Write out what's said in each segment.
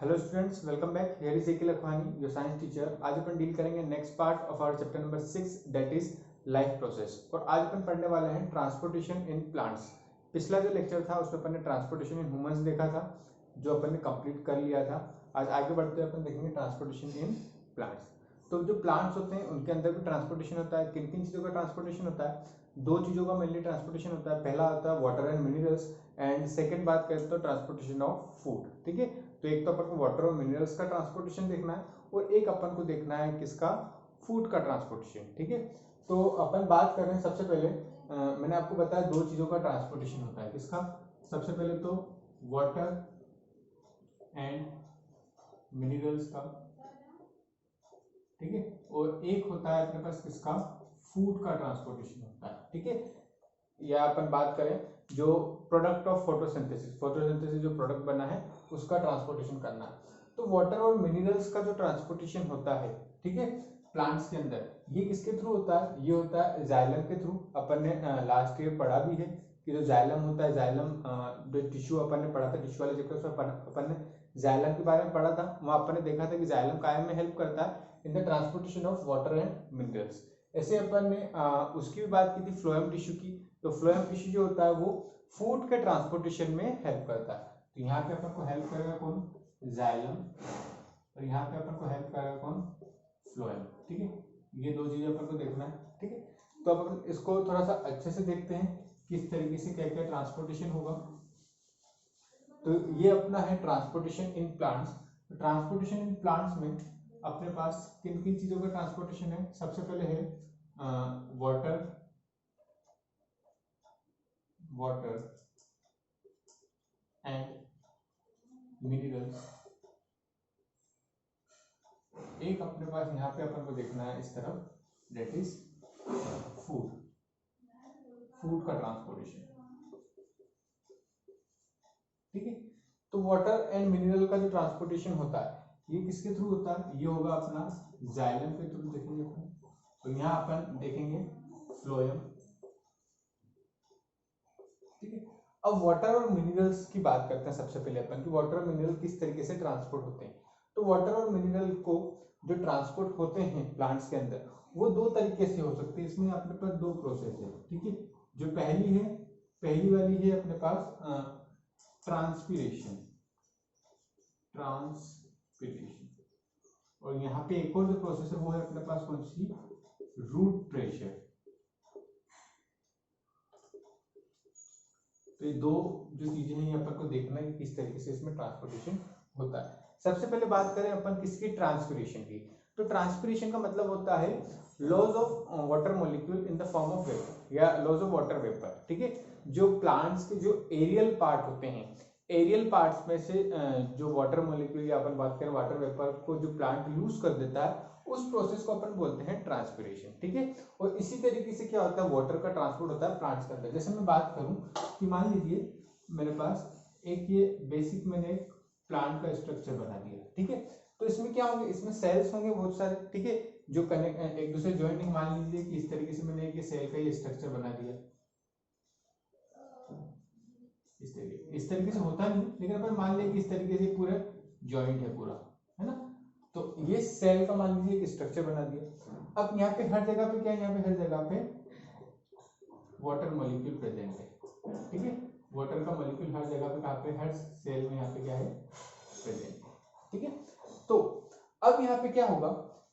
Hello students, welcome back. Here is Akil Akhwani, your science teacher. आज अपन deal करेंगे next part of our chapter number 6, that is life process. और आज अपन पढ़ने वाले हैं ट्रांसपोर्टेशन इन प्लांट्स। पिछला जो लेक्चर था उसमें अपन ने ट्रांसपोर्टेशन इन ह्यूमंस देखा था, जो अपन ने कंप्लीट कर लिया था। आज आगे बढ़ते हुए अपन देखेंगे ट्रांसपोर्टेशन इन प्लांट्स। तो जो प्लांट्स होते हैं उनके अंदर भी ट्रांसपोर्टेशन होता है। किन किन चीज़ों का ट्रांसपोर्टेशन होता है? दो चीज़ों का मेनली ट्रांसपोर्टेशन होता है। पहला होता है water and minerals, and second बात करें तो ट्रांसपोर्टेशन ऑफ फूड। ठीक है, तो एक तो अपन को वाटर और मिनरल्स का ट्रांसपोर्टेशन देखना है और एक अपन को देखना है किसका, फूड का ट्रांसपोर्टेशन। ठीक है, तो अपन बात कर रहे हैं सबसे पहले मैंने आपको बताया दो चीजों का ट्रांसपोर्टेशन होता है। किसका? सबसे पहले तो वाटर एंड मिनरल्स का। ठीक है, और एक होता है अपने पास किसका, फूड का ट्रांसपोर्टेशन होता है। ठीक है, या अपन बात करें जो प्रोडक्ट ऑफ फोटोसिंथेसिस, फोटोसिंथेसिस जो प्रोडक्ट बना है उसका ट्रांसपोर्टेशन करना है। तो वाटर और मिनरल्स का जो ट्रांसपोर्टेशन होता है, ठीक है, प्लांट्स के अंदर, ये किसके थ्रू होता है? ये होता है जाइलम के थ्रू। अपन ने लास्ट ईयर पढ़ा भी है कि जो जाइलम होता है, जाइलम जो टिश्यू अपन ने पढ़ा था, टिश्यू वाले चैप्टर में अपन ने जाइलम के बारे में पढ़ा था। वहां अपन ने देखा था कि जाइलम कायम में हेल्प करता है in the transportation of water and minerals. ऐसे अपन ने उसकी भी बात की थी, फ्लोएम टिश्यू की। तो फ्लोएम टिश्यू जो होता है वो फूड के ट्रांसपोर्टेशन में हेल्प करता है। तो यहाँ पे अपन को हेल्प करेगा कौन? जाइलम। और यहाँ पे अपन को हेल्प करेगा कौन? फ्लोएम। ठीक है, ये दो चीजें अपन को देखना है। ठीक है, तो अब अपन इसको थोड़ा सा अच्छे से देखते हैं किस तरीके से क्या क्या ट्रांसपोर्टेशन होगा। तो ये अपना है transportation in plants. Transportation in plants में अपने पास किन किन चीजों का ट्रांसपोर्टेशन है? सबसे पहले है वाटर एंड मिनरल्स। एक अपने पास यहाँ पे अपन को देखना है इस तरफ, दैट इज फूड, फूड का ट्रांसपोर्टेशन। ठीक है, तो वाटर एंड मिनरल का जो ट्रांसपोर्टेशन होता है ये किसके थ्रू होता है? ये होगा अपना जाइलम के थ्रू देखेंगे अपन। तो यहाँ अपन देखेंगे फ्लोएम। ठीक है, अब वाटर और मिनरल्स की बात करते हैं सबसे पहले अपन कि वाटर और मिनरल किस तरीके से ट्रांसपोर्ट होते हैं। तो वाटर और मिनरल को जो ट्रांसपोर्ट होते हैं प्लांट्स के अंदर, वो दो तरीके से हो सकते हैं। इसमें अपने पास दो प्रोसेस है। ठीक है, जो पहली वाली है अपने पास ट्रांसपीरेशन, ट्रांसपीरेशन। और यहाँ पे एक और जो प्रोसेस है वो है अपने पास कौन सी? Root pressure. तो ये दो जो चीजें हैं ये अपन को देखना है कि किस तरीके से इसमें ट्रांसपोर्टेशन होता है। सबसे पहले बात करें अपन किसकी, ट्रांसपीरेशन की। तो ट्रांसपीरेशन का मतलब होता है loss of water molecule in the form of vapour, या लॉज ऑफ वाटर वेपर। ठीक है, जो प्लांट्स के जो एरियल पार्ट होते हैं, एरियल पार्ट्स में से जो वाटर मॉलिक्यूल या अपन बात करें वाटर वेपर को जो प्लांट लूज कर देता है, उस प्रोसेस को अपन बोलते हैं ट्रांसपीरेशन। ठीक है, और इसी तरीके से क्या होता है, वाटर का ट्रांसपोर्ट होता है प्लांट्स के अंदर। जैसे मैं बात करूं कि मान लीजिए मेरे पास एक ये बेसिक मैंने एक प्लांट का स्ट्रक्चर बना दिया। ठीक है, तो इसमें क्या होंगे, इसमें सेल्स होंगे बहुत सारे। ठीक है, जो कनेक्ट एक दूसरे ज्वाइंटिंग, मान लीजिए कि इस तरीके से मैंने एक सेल का ये स्ट्रक्चर बना दिया। इस तरीके से होता नहीं, लेकिन अपन मान लें कि इस तरीके से पूरा जॉइंट है पूरा, है ना। तो ये सेल का मान लीजिए एक स्ट्रक्चर बना दिया। अब यहाँ पे हर जगह पे क्या है, यहाँ पे हर जगह पे वाटर मॉलिक्यूल प्रेजेंट है। ठीक है, वाटर का मॉलिक्यूल हर जगह पे, कहाँ पे, हर सेल में यहाँ पे क्या है, प्रेजेंट है। ठीक है, तो अब यहाँ पे क्या होगा,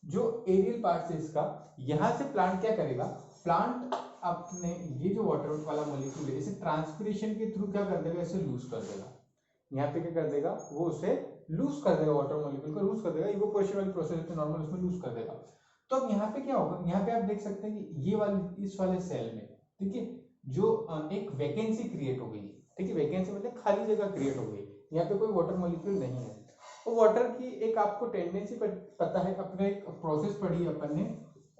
जो एरियल पार्ट है इसका, यहाँ से प्लांट क्या करेगा, प्लांट अपने ये जो वाटर वाला मॉलिक्यूल है इसे ट्रांसपीरेशन के थ्रू क्या कर देगा, इसे लूज कर देगा। यहाँ पे क्या कर देगा, वो उसे लूज कर देगा, वाटर मॉलिक्यूल को लूज कर देगा। इवोपोरेशन वाली प्रोसेस है नॉर्मल, उसमें लूज कर देगा। तो अब यहाँ पे क्या होगा, यहाँ पे आप देख सकते हैं कि ये वाली इस वाले सेल में, ठीक है, जो एक वैकेंसी क्रिएट हो गई। ठीक है, वैकेंसी मतलब खाली जगह क्रिएट हो गई, यहाँ पे कोई वाटर मॉलिक्यूल नहीं है। तो वाटर की एक आपको टेंडेंसी पता है, अपने एक प्रोसेस पढ़ी अपन ने,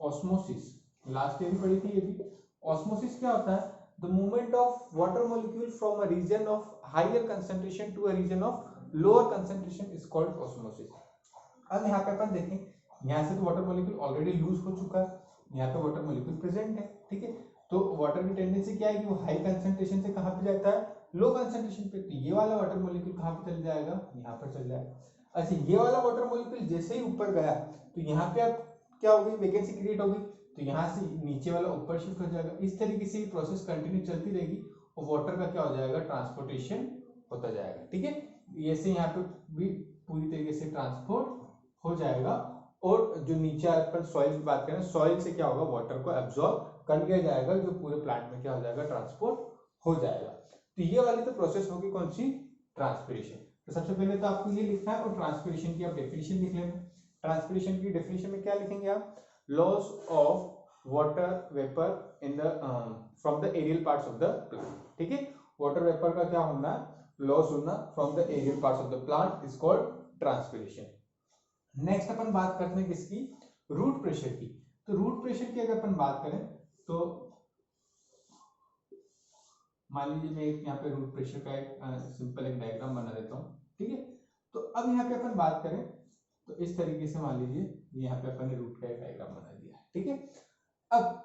ऑस्मोसिस, लास्ट ईयर पढ़ी थी ये भी। ऑस्मोसिस क्या होता है, the movement of water molecule from a region of higher concentration to a region of lower concentration is called osmosis. अब यहाँ पे अपन देखें, यहाँ से तो वाटर मॉलिक्यूल ऑलरेडी लूज हो चुका है, यहाँ पे वाटर मॉलिक्यूल प्रेजेंट है। ठीक है, तो वाटर की टेंडेंसी क्या है कि वो हाई कंसंट्रेशन से कहाँ पे जाता है, लो कंसंट्रेशन पे। तो ये वाला वाटर मॉलिक्यूल कहाँ पे चल जाएगा, यहाँ पर चल जाएगा। अच्छा ये वाला वाटर मॉलिक्यूल जैसे ही ऊपर गया तो यहाँ पे अब क्या होगी, वैकेंसी क्रिएट होगी, तो यहाँ से नीचे वाला ऊपर शिफ्ट हो जाएगा। इस तरीके से ये प्रोसेस कंटिन्यू चलती रहेगी और वाटर का क्या हो जाएगा, ट्रांसपोर्टेशन होता जाएगा। ठीक है, ऐसे यहाँ पे भी पूरी तरीके से ट्रांसपोर्ट हो जाएगा। और जो नीचे अपन सॉइल की बात करें, सॉइल से क्या होगा, वाटर को एब्जॉर्ब कर लिया जाएगा, जो पूरे प्लांट में क्या हो जाएगा, ट्रांसपोर्ट हो जाएगा। तो ये वाली तो प्रोसेस होगी कौन सी, ट्रांसपिरेशन। तो सबसे पहले तो आपको ये लिखना है और ट्रांसपिरेशन की आप डेफिनेशन लिख लेना। ट्रांसपिरेशन की डेफिनेशन में क्या लिखेंगे आप, loss of water vapour in the from the aerial parts of the plant. ठीक है, वाटर वेपर का क्या होना है, लॉस होना from the aerial parts of the plant is called transpiration. Next अपन बात करते हैं किसकी, रूट प्रेशर की। तो रूट प्रेशर की अगर अपन बात करें तो मान लीजिए मैं यहाँ पे रूट प्रेशर का एक सिंपल एक डायग्राम बना देता हूँ। ठीक है, तो अब यहाँ पे अपन बात करें तो इस तरीके से मान लीजिए यहाँ पे अपन ने रूट का एक डायग्राम बना दिया। ठीक है, अब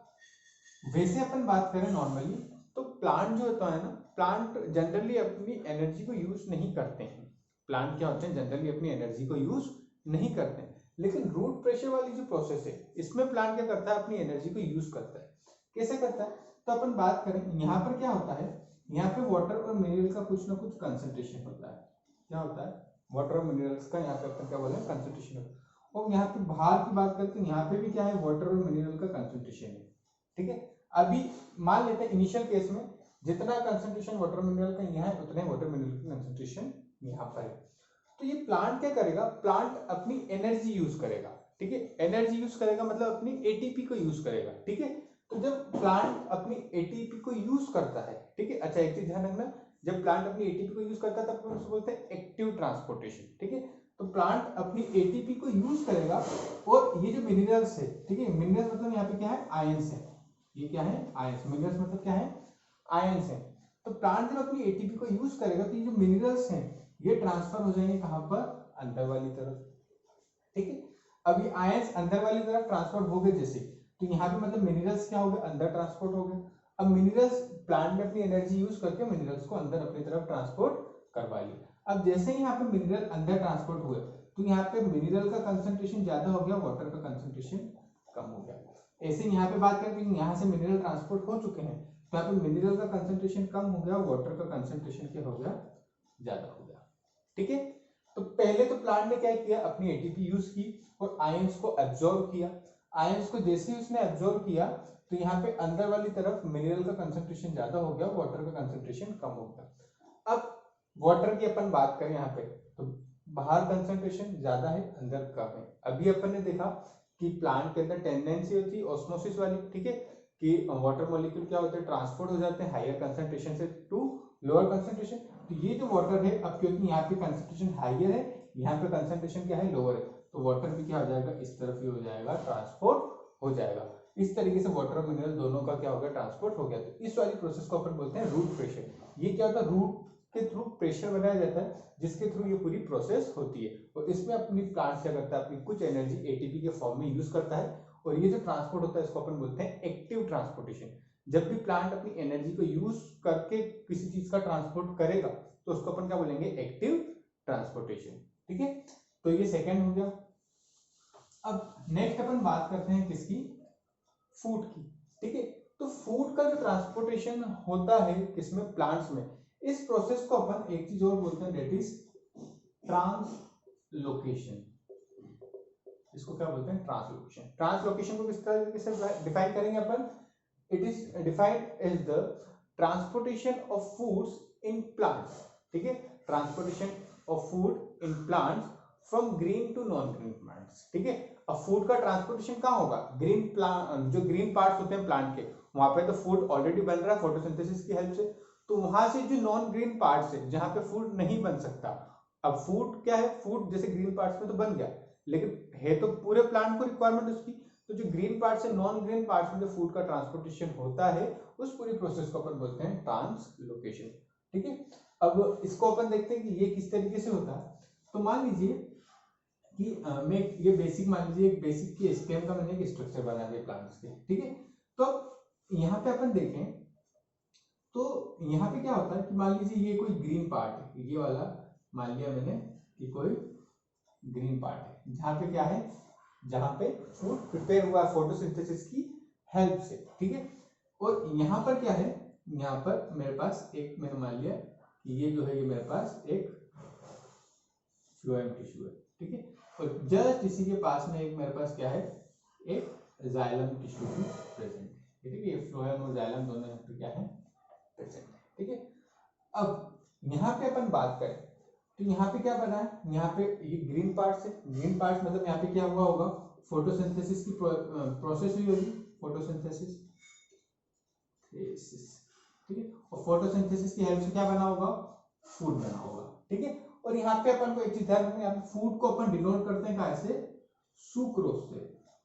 वैसे अपन बात करें नॉर्मली तो प्लांट जो होता है ना, प्लांट जनरली अपनी एनर्जी को यूज नहीं करते हैं। प्लांट क्या होते हैं, जनरली अपनी एनर्जी को यूज नहीं करते हैं। लेकिन रूट प्रेशर वाली जो प्रोसेस है इसमें प्लांट क्या करता है, अपनी एनर्जी को यूज करता है। कैसे करता है, तो अपन बात करें यहाँ पर क्या होता है, यहाँ पे वाटर और मिनरल का कुछ ना कुछ कंसंट्रेशन होता है। क्या होता है, वाटर और मिनरल्स का यहाँ पे अपन क्या बोले, कंसंट्रेशन होता है। और यहाँ पे बाहर की बात करते हैं, यहाँ पे भी क्या है, वाटर और मिनरल का कंसंट्रेशन है। ठीक है, अभी मान लेते हैं इनिशियल केस में जितना कंसंट्रेशन वाटर मिनरल का यहाँ है उतने वाटर मिनरल की कंसंट्रेशन यहाँ पर है। तो ये प्लांट क्या करेगा, प्लांट अपनी एनर्जी यूज करेगा। ठीक है, एनर्जी यूज करेगा मतलब अपनी एटीपी को यूज करेगा। ठीक है, तो जब प्लांट अपनी एटीपी को यूज करता है, ठीक है, अच्छा एक चीज ध्यान रखना, जब प्लांट अपनी एटीपी को यूज करता है तब उसको बोलते हैं एक्टिव ट्रांसपोर्टेशन। ठीक है, तो प्लांट अपनी एटीपी को यूज करेगा और ये जो मिनरल्स है, ठीक है, मिनरल्स मतलब यहाँ पे क्या है, आयंस है। ये क्या है, आयंस। मिनरल्स मतलब क्या है, आयंस है। तो प्लांट जब अपनी एटीपी को यूज करेगा तो ये जो मिनरल्स हैं ये ट्रांसफर हो जाएंगे कहां पर, अंदर वाली तरफ। ठीक है, अब ये आयंस अंदर वाली तरफ ट्रांसफर हो गए जैसे, तो यहाँ पे मतलब मिनरल्स क्या हो गए, अंदर ट्रांसपोर्ट हो गए। अब मिनरल्स, प्लांट ने अपनी एनर्जी यूज करके मिनरल्स को अंदर अपनी तरफ ट्रांसपोर्ट करवा लिया। अब जैसे ही यहाँ पे मिनरल अंदर ट्रांसपोर्ट हुए तो यहाँ पे मिनरल का कंसंट्रेशन ज्यादा हो गया, वाटर का कंसंट्रेशन कम हो गया। ऐसे यहाँ पे बात करें कि यहाँ से मिनरल ट्रांसपोर्ट हो चुके हैं तो यहाँ पे मिनरल का कंसंट्रेशन कम हो गया, वाटर का कंसंट्रेशन क्या हो गया, ज्यादा हो गया। ठीक है, तो पहले तो प्लांट ने क्या किया, अपनी एटीपी यूज की और आयंस को एब्जॉर्ब किया। आयंस को जैसे ही उसने एब्जॉर्ब किया तो यहाँ पे अंदर वाली तरफ मिनरल का कंसंट्रेशन ज्यादा हो गया, वाटर का कंसंट्रेशन कम हो गया। अब वाटर की अपन बात करें यहाँ पे तो बाहर कंसंट्रेशन ज्यादा है, अंदर कम है। अभी अपन ने देखा कि प्लांट के अंदर टेंडेंसी होती है ऑस्मोसिस वाली। ठीक है, कि वाटर मॉलिक्यूल क्या होते हैं, ट्रांसपोर्ट हो जाते हैं हायर कंसंट्रेशन से टू लोअर कंसंट्रेशन। तो ये जो वाटर है, अब क्योंकि यहाँ पे कंसंट्रेशन हायर है, यहाँ पे कंसंट्रेशन क्या है, लोअर है, तो वाटर भी क्या हो जाएगा, इस तरफ ही हो जाएगा, ट्रांसपोर्ट हो जाएगा। इस तरीके से वाटर और मिनरल दोनों का क्या हो गया, ट्रांसपोर्ट हो गया। तो इस वाली प्रोसेस को अपन बोलते हैं रूट प्रेशर। ये क्या होता है, रूट के थ्रू प्रेशर बनाया जाता है जिसके थ्रू ये पूरी प्रोसेस होती है। और इसमें अपनी प्लांट क्या करता है, अपनी कुछ एनर्जी एटीपी के फॉर्म में यूज करता है और ये जो ट्रांसपोर्ट होता है इसको अपन बोलते हैं एक्टिव ट्रांसपोर्टेशन। जब भी प्लांट अपनी एनर्जी को यूज करके किसी चीज का ट्रांसपोर्ट करेगा तो उसको अपन क्या बोलेंगे, एक्टिव ट्रांसपोर्टेशन। ठीक है, तो ये सेकंड हो गया। अब नेक्स्ट अपन बात करते हैं किसकी, फूड की। ठीक है, तो फूड का जो ट्रांसपोर्टेशन होता है किसमें, प्लांट्स में, इस प्रोसेस को अपन एक चीज और बोलते हैं, दैट इज ट्रांसलोकेशन। इसको क्या बोलते हैं, ट्रांसलोकेशन। ट्रांसलोकेशन को किस तरीके से डिफाइन करेंगे अपन, it is defined as the transportation of foods in plants. ठीक है, transportation of food in plants from green to non green plants. ठीक है, अब फूड का ट्रांसपोर्टेशन कहाँ होगा, ग्रीन प्लांट, जो ग्रीन पार्ट्स होते हैं प्लांट के, वहां पे तो फूड ऑलरेडी बन रहा है फोटोसिंथेसिस की हेल्प से। तो वहां से जो नॉन ग्रीन पार्ट्स है जहां पे फूड नहीं बन सकता, अब फूड क्या है, फूड जैसे ग्रीन पार्ट्स में तो बन गया लेकिन है तो पूरे प्लांट को रिक्वायरमेंट उसकी, तो जो ग्रीन पार्ट से नॉन ग्रीन पार्ट्स में जो फूड का ट्रांसपोर्टेशन होता है उस पूरी प्रोसेस को अपन बोलते हैं ट्रांसलोकेशन। ठीक है, अब इसको अपन देखते हैं कि ये किस तरीके से होता है। तो मान लीजिए कि मैं ये बेसिक, मान लीजिए एक बेसिक की स्टेम का मैंने एक स्ट्रक्चर बना दिया प्लांट्स के। ठीक है, तो यहाँ पे अपन देखें तो यहाँ पे क्या होता है कि मान लीजिए ये कोई ग्रीन पार्ट है, ये वाला मान लिया मैंने कि कोई ग्रीन पार्ट है, जहाँ पे क्या है, जहाँ पे फूड प्रिपेयर हुआ फोटोसिंथेसिस की हेल्प से, ठीक है। और यहाँ पर क्या है, यहाँ पर मेरे पास एक, मैंने मान लिया कि ये जो है ये मेरे पास एक फ्लोएम टिश्यू है, ठीक है। और जस्ट इसी के पास में एक मेरे पास क्या है, एक जाइलम टिश्यू भी प्रेजेंट है, ठीक है। ये फ्लोएम और जाइलम दोनों यहाँ पे क्या है, प्रेजेंट है, ठीक है। अब यहाँ पे अपन बात करें तो यहाँ पे क्या बना है, यहाँ पे ये ग्रीन पार्ट है, ग्रीन पार्ट मतलब यहाँ पे क्या हुआ होगा, फोटोसिंथेसिस की प्रोसेस हुई होगी, फोटोसिंथेसिस, ठीक है। और फोटोसिंथेसिस की हेल्प से क्या बना होगा, फूड बना होगा, ठीक है। और यहाँ पे अपन को एक चीज ध्यान रखना है, फूड को अपन डिनोट करते हैं कहाँ से, सुक्रोज से,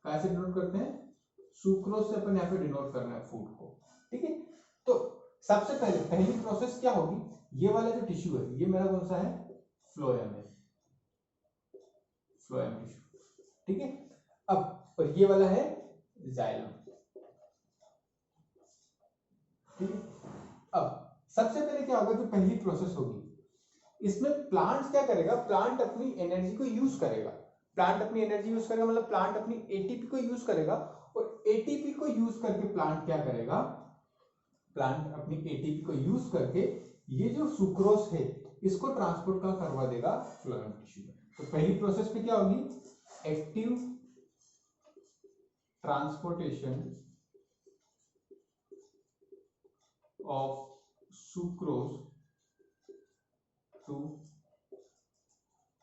कहाँ से डिनोट करते हैं, सुक्रोज से अपन यहाँ पे डिनोट करना है फूड को, ठीक है। तो सबसे पहले पहली प्रोसेस क्या होगी, ये वाला जो टिश्यू है ये मेरा कौन सा है, फ्लोएम है, फ्लोएम टिश्यू, ठीक है। अब और ये वाला है जाइलम, ठीक है। अब सबसे पहले क्या होगा, जो पहली प्रोसेस होगी इसमें प्लांट क्या करेगा, प्लांट अपनी एनर्जी को यूज करेगा, प्लांट अपनी एनर्जी यूज करेगा मतलब प्लांट अपनी एटीपी को यूज करेगा, और एटीपी को यूज करके प्लांट क्या करेगा, प्लांट अपनी एटीपी को यूज करके ये जो सुक्रोज है इसको ट्रांसपोर्ट का करवा देगा फ्लोएम टिश्यू में। तो पहली प्रोसेस में क्या होगी, active transportation of sucrose to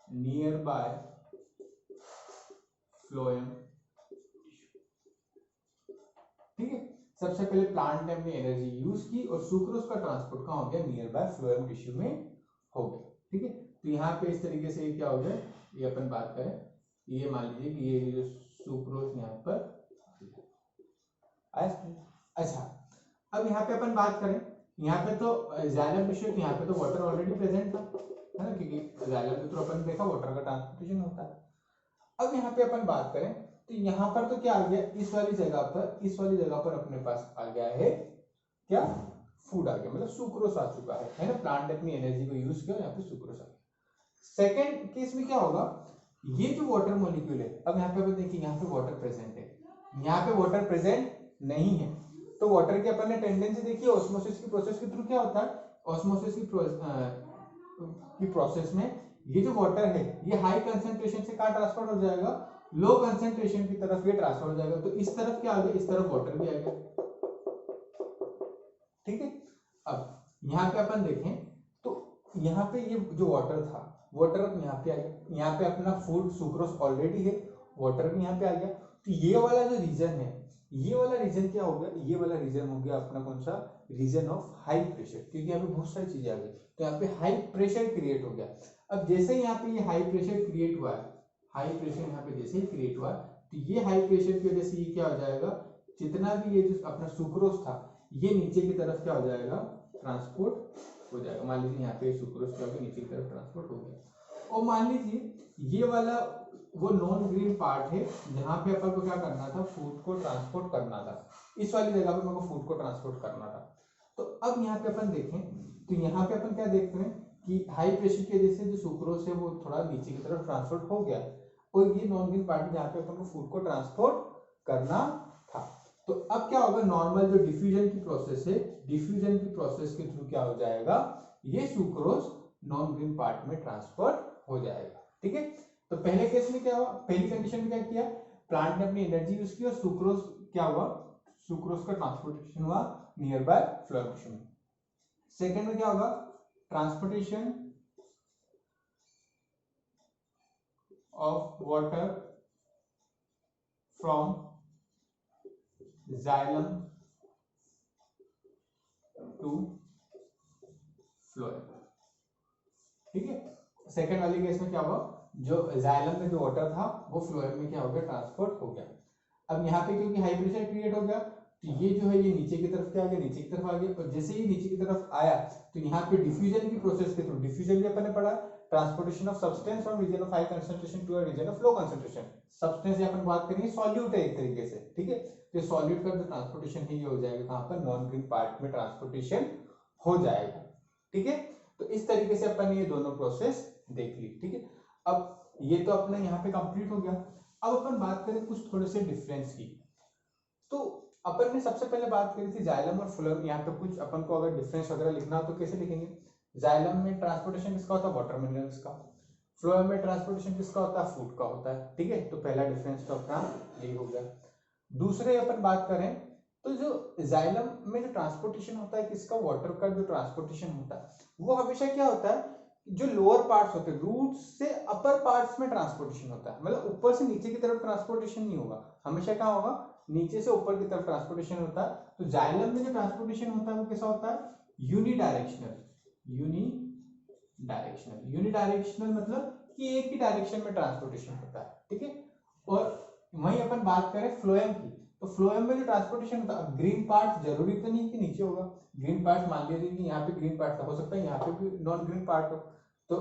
nearby phloem, ठीक है। सबसे पहले प्लांट ने अपनी एनर्जी यूज की और सुक्रोज का ट्रांसपोर्ट कहाँ हो गया, नियर बाय फ्लोएम टिश्यू में हो गया, ठीक है। तो यहाँ पे इस तरीके से क्या हो गया, ये अपन बात करें, ये मान लीजिए कि ये जो सुक्रोज यहाँ पर, अच्छा अब यहाँ पे अपन बात करें, यहाँ पे तो जाइलम टिश्यू, यहाँ पे तो वाटर ऑलरेडी प्रेजेंट था, है ना, क्योंकि जाइलम के थ्रू अपन देखा वाटर का ट्रांसपोर्टेशन होता है। अब यहाँ पे अपन बात करें तो यहाँ पर तो क्या आ गया, इस वाली जगह पर, इस वाली जगह पर अपने पास आ गया है क्या, फूड आ गया, मतलब सुक्रोज आ चुका है ना, प्लांट अपनी एनर्जी को यूज किया, यहाँ पे सुक्रोज आ गया। सेकेंड केस में क्या होगा, ये जो वाटर मॉलिक्यूल है, अब यहाँ पे अपन देखिए यहाँ पे वाटर प्रेजेंट है, यहाँ पे वाटर प्रेजेंट नहीं है, तो वाटर की अपन ने टेंडेंसी देखी, ऑस्मोसिस की प्रोसेस के थ्रू क्या होता है, ऑस्मोसिस की प्रोसेस में ये जो वाटर है ये हाई कंसंट्रेशन से कहाँ ट्रांसफर हो जाएगा, लो कंसंट्रेशन की तरफ ये ट्रांसफर हो जाएगा। तो इस तरफ क्या आ गया, इस तरफ वाटर भी आ गया, ठीक है। अब यहाँ पे अपन देखें तो यहाँ पे ये जो वाटर था, वाटर अब यहाँ पे आ गया, यहाँ पे अपना फूड सुक्रोज ऑलरेडी है, वाटर भी यहाँ पे आ गया। तो ये वाला जो रीजन है, ये वाला रीजन क्या हो गया, ये वाला रीजन हो गया अपना कौन सा, रीजन ऑफ हाई प्रेशर, क्योंकि यहाँ पे बहुत सारी चीजें आ गई, तो यहाँ पे हाई प्रेशर क्रिएट हो गया। अब जैसे यहाँ पे ये हाई प्रेशर क्रिएट हुआ है, हाई प्रेशर यहाँ पे जैसे ही क्रिएट हुआ, तो ये हाई प्रेशर की वजह से ये क्या हो जाएगा, जितना भी ये जो अपना सुक्रोज था ये नीचे की तरफ क्या हो जाएगा, ट्रांसपोर्ट हो जाएगा। मान लीजिए यहाँ पे सुक्रोज क्या हो गया, नीचे की तरफ ट्रांसपोर्ट हो गया। और मान लीजिए ये वाला वो नॉन ग्रीन पार्ट है जहाँ पे अपन को क्या करना था, फूड को ट्रांसपोर्ट करना था, इस वाली जगह पे मेरे को फूड को ट्रांसपोर्ट करना था। तो अब यहाँ पे अपन देखें तो यहाँ पे अपन क्या देखते हैं कि हाई प्रेशर की वजह से जो सुक्रोज है वो थोड़ा नीचे की तरफ ट्रांसपोर्ट हो गया, और ये नॉन ग्रीन पार्ट जहाँ पे अपन को फूड को ट्रांसपोर्ट करना था। तो अब क्या होगा, नॉर्मल जो डिफ्यूजन की प्रोसेस है, डिफ्यूजन की प्रोसेस के थ्रू क्या हो जाएगा, ये सुक्रोज नॉन ग्रीन पार्ट में ट्रांसफर हो जाएगा, ठीक है। तो पहले केस में क्या हुआ, पहली कंडीशन में क्या किया, प्लांट ने अपनी एनर्जी यूज की और सुक्रोज क्या हुआ, सुक्रोज का ट्रांसपोर्टेशन हुआ नियर बाय फ्लोएम टिश्यू में। सेकेंड में क्या होगा, transportation of water from xylem to phloem, ठीक है। सेकेंड वाली केस में क्या हुआ, जो जाइलम में जो वाटर था वो फ्लोएम में क्या हो गया, ट्रांसपोर्ट हो गया। अब यहाँ पे क्योंकि हाई प्रेशर क्रिएट हो गया, तो ये जो है ये नीचे की तरफ क्या आ गया, नीचे की तरफ आ गया, और जैसे ही नीचे की तरफ आया तो यहाँ पे डिफ्यूजन की प्रोसेस के थ्रू, डिफ्यूजन भी अपन ने पढ़ा, transportation of substance from region of high concentration to a region of low concentration. Substance अपन बात करेंगे सॉल्यूट है एक तरीके से, ठीक है। तो सॉल्यूट का जो ट्रांसपोर्टेशन है ये हो जाएगा कहाँ पर, नॉन ग्रीन पार्ट में ट्रांसपोर्टेशन हो जाएगा, ठीक है। तो इस तरीके से अपन ये दोनों प्रोसेस देख ली, ठीक है। अब ये तो अपने यहाँ पे कंप्लीट हो गया। अब अपन बात करें कुछ थोड़े से डिफरेंस की। तो अपन ने सबसे पहले बात करी थी जाइलम और फ्लोएम। यहाँ पे कुछ अपन को अगर डिफरेंस वगैरह लिखना हो तो कैसे लिखेंगे? जाइलम में ट्रांसपोर्टेशन किसका होता है? वाटर मिनरल्स का। फ्लोएम में ट्रांसपोर्टेशन किसका होता है? फूड का होता है। ठीक है, तो पहला डिफरेंस तो अपना यही हो गया। दूसरे अपन बात करें तो जो जाइलम में जो ट्रांसपोर्टेशन होता है किसका? वाटर का जो ट्रांसपोर्टेशन होता है वो हमेशा क्या होता है, जो लोअर पार्ट्स होते हैं रूट से अपर पार्ट्स में ट्रांसपोर्टेशन होता है। मतलब ऊपर से नीचे की तरफ ट्रांसपोर्टेशन नहीं होगा, हमेशा क्या होगा? नीचे से ऊपर की तरफ ट्रांसपोर्टेशन होता है। तो जाइलम में जो ट्रांसपोर्टेशन होता है वो कैसा होता है? यूनिडायरेक्शनल। यूनिडायरेक्शनल मतलब कि एक ही डायरेक्शन में ट्रांसपोर्टेशन होता है। ठीक है, और वहीं अपन बात करें फ्लोएम की, तो फ्लोएम में जो ट्रांसपोर्टेशन होता है, ग्रीन पार्ट जरूरी तो नहीं कि नीचे होगा। ग्रीन पार्ट मान लीजिए कि यहाँ पे ग्रीन पार्ट हो सकता है, यहाँ पे भी नॉन ग्रीन पार्ट हो, तो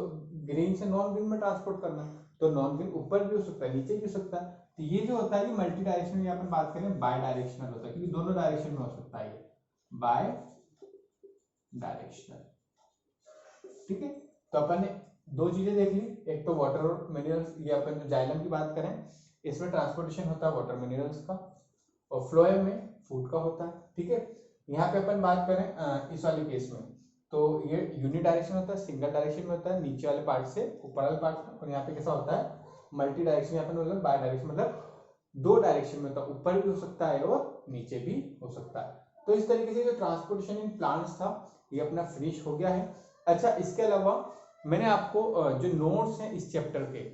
ग्रीन से नॉन ग्रीन में ट्रांसपोर्ट करना, तो नॉन ग्रीन ऊपर भी हो सकता है नीचे भी हो सकता है। तो ये जो होता है ये मल्टी डायरेक्शनल, अपन बात करें बाय डायरेक्शनल होता है, क्योंकि दोनों डायरेक्शन में हो सकता है ये बाय डायरेक्शनल। ठीक है, तो अपन ने दो चीजें देख ली, एक तो वाटर और मिनरल्स। ये अपन जो जाइलम की बात करें इसमें ट्रांसपोर्टेशन होता है वाटर मिनरल्स का, और फ्लोएम में फूड का होता है। ठीक है, यहाँ पे अपन बात करें इस वाले केस में तो ये यूनि डायरेक्शन होता है, सिंगल डायरेक्शन में होता है नीचे वाले पार्ट से ऊपर वाले पार्ट में, और यहाँ पे कैसा होता है? Multi direction. यहाँ पे मतलब बाय डायरेक्शन मतलब दो डायरेक्शन में होता है, ऊपर भी हो सकता है और नीचे भी हो सकता है। तो इस तरीके से जो ट्रांसपोर्टेशन इन प्लांट्स था ये अपना फिनिश हो गया है। अच्छा, इसके अलावा मैंने आपको जो नोट्स हैं इस चैप्टर के,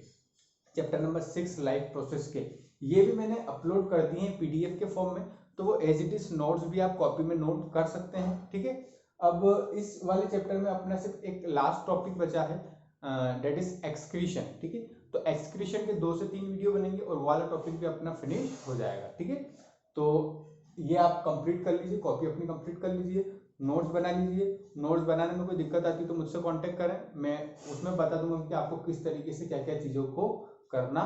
चैप्टर नंबर 6 लाइफ प्रोसेस के, ये भी मैंने अपलोड कर दिए हैं पीडीएफ के फॉर्म में, तो वो एज इट इज नोट्स भी आप कॉपी में नोट कर सकते हैं। ठीक है, अब इस वाले चैप्टर में अपना सिर्फ एक लास्ट टॉपिक बचा है, दैट इज एक्सक्रीशन। ठीक है, तो एक्सक्रीशन के 2 से 3 वीडियो बनेंगे और वो वाला टॉपिक भी अपना फिनिश हो जाएगा। ठीक है, तो ये आप कंप्लीट कर लीजिए, कॉपी अपनी कंप्लीट कर लीजिए, नोट्स बना लीजिए। नोट्स बनाने में कोई दिक्कत आती है तो मुझसे कांटेक्ट करें, मैं उसमें बता दूंगा कि आपको किस तरीके से क्या क्या चीज़ों को करना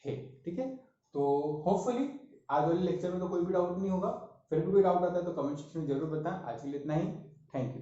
है। ठीक है, तो होपफुली आज वाले लेक्चर में तो कोई भी डाउट नहीं होगा। फिर भी कोई डाउट आता है तो कमेंट सेक्शन में जरूर बताएं। आज के लिए इतना ही, थैंक यू।